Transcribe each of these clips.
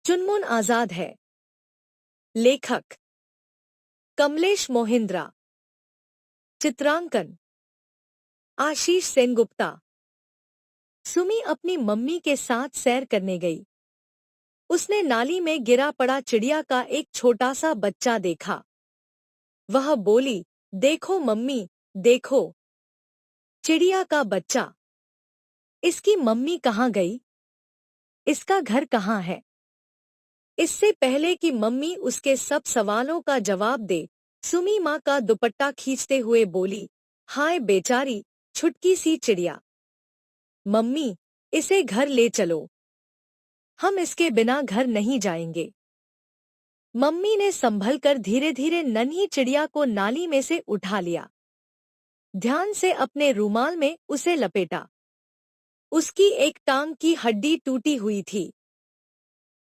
चुनमुन आजाद है। लेखक कमलेश मोहिंद्रा। चित्रांकन आशीष सेनगुप्ता। सुमी अपनी मम्मी के साथ सैर करने गई। उसने नाली में गिरा पड़ा चिड़िया का एक छोटा सा बच्चा देखा। वह बोली, देखो मम्मी, देखो, चिड़िया का बच्चा। इसकी मम्मी कहाँ गई? इसका घर कहाँ है? इससे पहले कि मम्मी उसके सब सवालों का जवाब दे, सुमी माँ का दुपट्टा खींचते हुए बोली, हाय बेचारी, छुटकी सी चिड़िया। मम्मी, इसे घर ले चलो। हम इसके बिना घर नहीं जाएंगे। मम्मी ने संभल कर धीरे धीरे नन्ही चिड़िया को नाली में से उठा लिया। ध्यान से अपने रूमाल में उसे लपेटा। उसकी एक टांग की हड्डी टूटी हुई थी,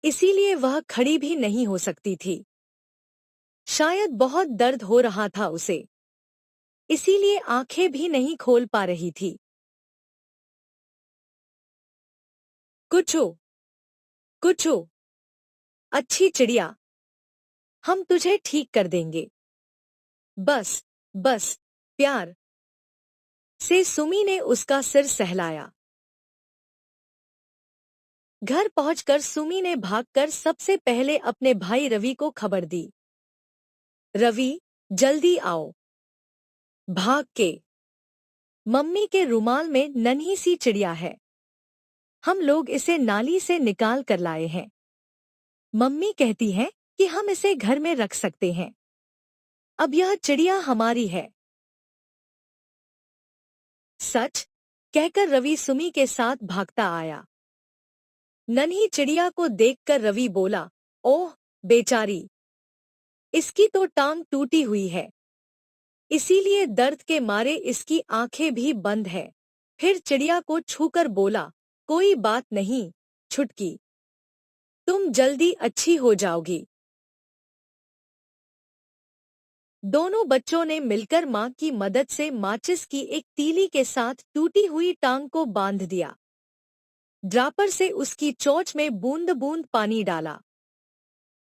इसीलिए वह खड़ी भी नहीं हो सकती थी। शायद बहुत दर्द हो रहा था उसे, इसीलिए आंखें भी नहीं खोल पा रही थी। कुछू, कुछू, अच्छी चिड़िया, हम तुझे ठीक कर देंगे। बस, बस, प्यार से सुमी ने उसका सिर सहलाया। घर पहुंचकर सुमी ने भागकर सबसे पहले अपने भाई रवि को खबर दी। रवि, जल्दी आओ। भाग के, मम्मी के रुमाल में नन्ही सी चिड़िया है। हम लोग इसे नाली से निकाल कर लाए हैं। मम्मी कहती है कि हम इसे घर में रख सकते हैं। अब यह चिड़िया हमारी है। सच? कहकर रवि सुमी के साथ भागता आया। नन्ही चिड़िया को देखकर रवि बोला, ओह बेचारी, इसकी तो टांग टूटी हुई है, इसीलिए दर्द के मारे इसकी आंखें भी बंद है। फिर चिड़िया को छूकर बोला, कोई बात नहीं छुटकी, तुम जल्दी अच्छी हो जाओगी। दोनों बच्चों ने मिलकर मां की मदद से माचिस की एक तीली के साथ टूटी हुई टांग को बांध दिया। ड्रापर से उसकी चोंच में बूंद बूंद पानी डाला।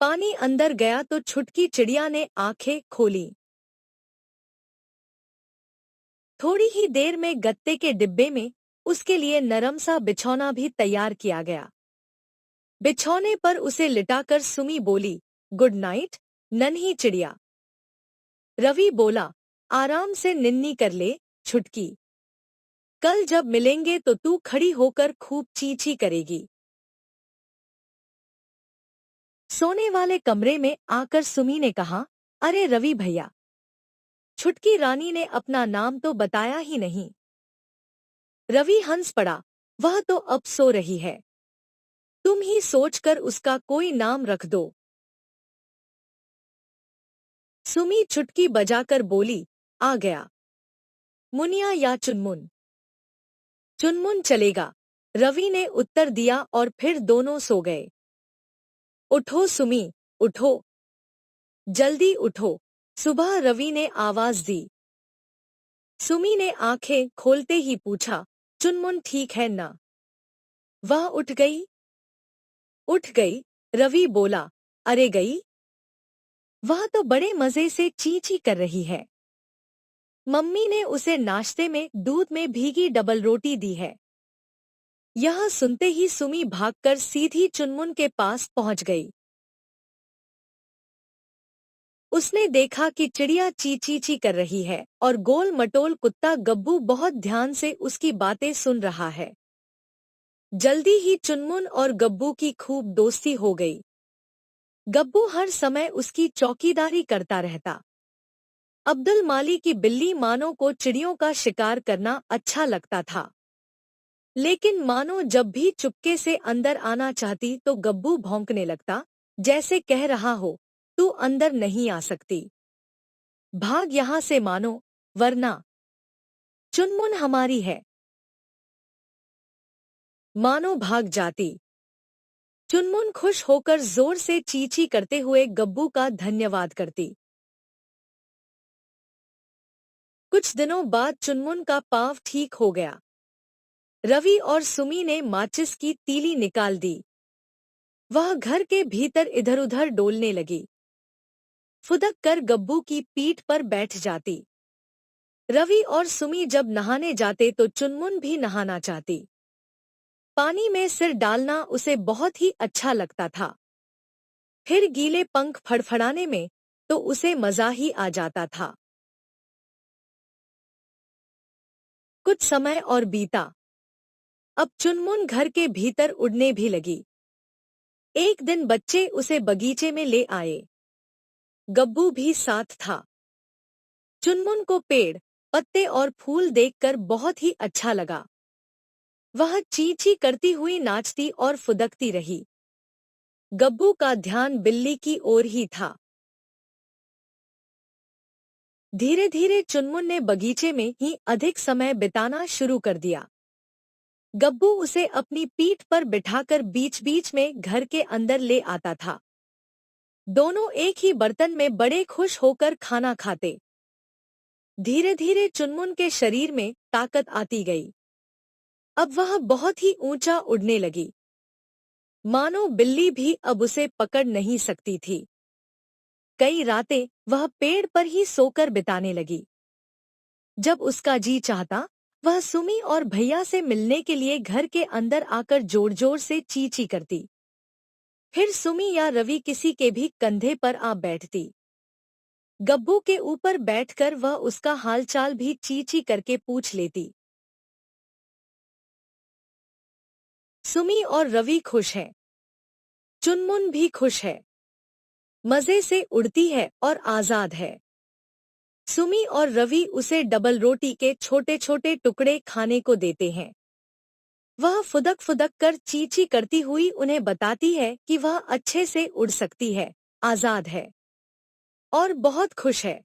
पानी अंदर गया तो छुटकी चिड़िया ने आंखें खोली। थोड़ी ही देर में गत्ते के डिब्बे में उसके लिए नरम सा बिछौना भी तैयार किया गया। बिछौने पर उसे लिटाकर सुमी बोली, गुड नाइट नन्ही चिड़िया। रवि बोला, आराम से निन्नी कर ले छुटकी, कल जब मिलेंगे तो तू खड़ी होकर खूब ची ची करेगी। सोने वाले कमरे में आकर सुमी ने कहा, अरे रवि भैया, छुटकी रानी ने अपना नाम तो बताया ही नहीं। रवि हंस पड़ा, वह तो अब सो रही है, तुम ही सोचकर उसका कोई नाम रख दो। सुमी चुटकी बजाकर बोली, आ गया। मुनिया या चुनमुन? चुनमुन चलेगा, रवि ने उत्तर दिया और फिर दोनों सो गए। उठो सुमी, उठो, जल्दी उठो, सुबह रवि ने आवाज दी। सुमी ने आंखें खोलते ही पूछा, चुनमुन ठीक है ना? वह उठ गई? उठ गई, रवि बोला, अरे गई? वह तो बड़े मजे से ची ची कर रही है। मम्मी ने उसे नाश्ते में दूध में भीगी डबल रोटी दी है। यह सुनते ही सुमी भागकर सीधी चुनमुन के पास पहुंच गई। उसने देखा कि चिड़िया ची ची ची कर रही है और गोल मटोल कुत्ता गब्बू बहुत ध्यान से उसकी बातें सुन रहा है। जल्दी ही चुनमुन और गब्बू की खूब दोस्ती हो गई। गब्बू हर समय उसकी चौकीदारी करता रहता। अब्दुल माली की बिल्ली मानो को चिड़ियों का शिकार करना अच्छा लगता था, लेकिन मानो जब भी चुपके से अंदर आना चाहती तो गब्बू भौंकने लगता, जैसे कह रहा हो, तू अंदर नहीं आ सकती, भाग यहाँ से मानो, वरना चुनमुन हमारी है। मानो भाग जाती। चुनमुन खुश होकर जोर से चींची करते हुए गब्बू का धन्यवाद करती। कुछ दिनों बाद चुनमुन का पाँव ठीक हो गया। रवि और सुमी ने माचिस की तीली निकाल दी। वह घर के भीतर इधर उधर डोलने लगी। फुदक कर गब्बू की पीठ पर बैठ जाती। रवि और सुमी जब नहाने जाते तो चुनमुन भी नहाना चाहती। पानी में सिर डालना उसे बहुत ही अच्छा लगता था। फिर गीले पंख फड़फड़ाने में तो उसे मजा ही आ जाता था। कुछ समय और बीता। अब चुनमुन घर के भीतर उड़ने भी लगी। एक दिन बच्चे उसे बगीचे में ले आए। गब्बू भी साथ था। चुनमुन को पेड़, पत्ते और फूल देखकर बहुत ही अच्छा लगा। वह ची ची करती हुई नाचती और फुदकती रही। गब्बू का ध्यान बिल्ली की ओर ही था। धीरे धीरे चुनमुन ने बगीचे में ही अधिक समय बिताना शुरू कर दिया। गब्बू उसे अपनी पीठ पर बिठाकर बीच बीच में घर के अंदर ले आता था। दोनों एक ही बर्तन में बड़े खुश होकर खाना खाते। धीरे धीरे चुनमुन के शरीर में ताकत आती गई। अब वह बहुत ही ऊंचा उड़ने लगी। मानो बिल्ली भी अब उसे पकड़ नहीं सकती थी। कई रातें वह पेड़ पर ही सोकर बिताने लगी। जब उसका जी चाहता, वह सुमी और भैया से मिलने के लिए घर के अंदर आकर जोर जोर से ची ची करती। फिर सुमी या रवि किसी के भी कंधे पर आ बैठती। गब्बू के ऊपर बैठकर वह उसका हालचाल भी ची ची करके पूछ लेती। सुमी और रवि खुश हैं। चुनमुन भी खुश है। मजे से उड़ती है और आजाद है। सुमी और रवि उसे डबल रोटी के छोटे छोटे टुकड़े खाने को देते हैं। वह फुदक फुदक कर ची ची करती हुई उन्हें बताती है कि वह अच्छे से उड़ सकती है, आजाद है और बहुत खुश है।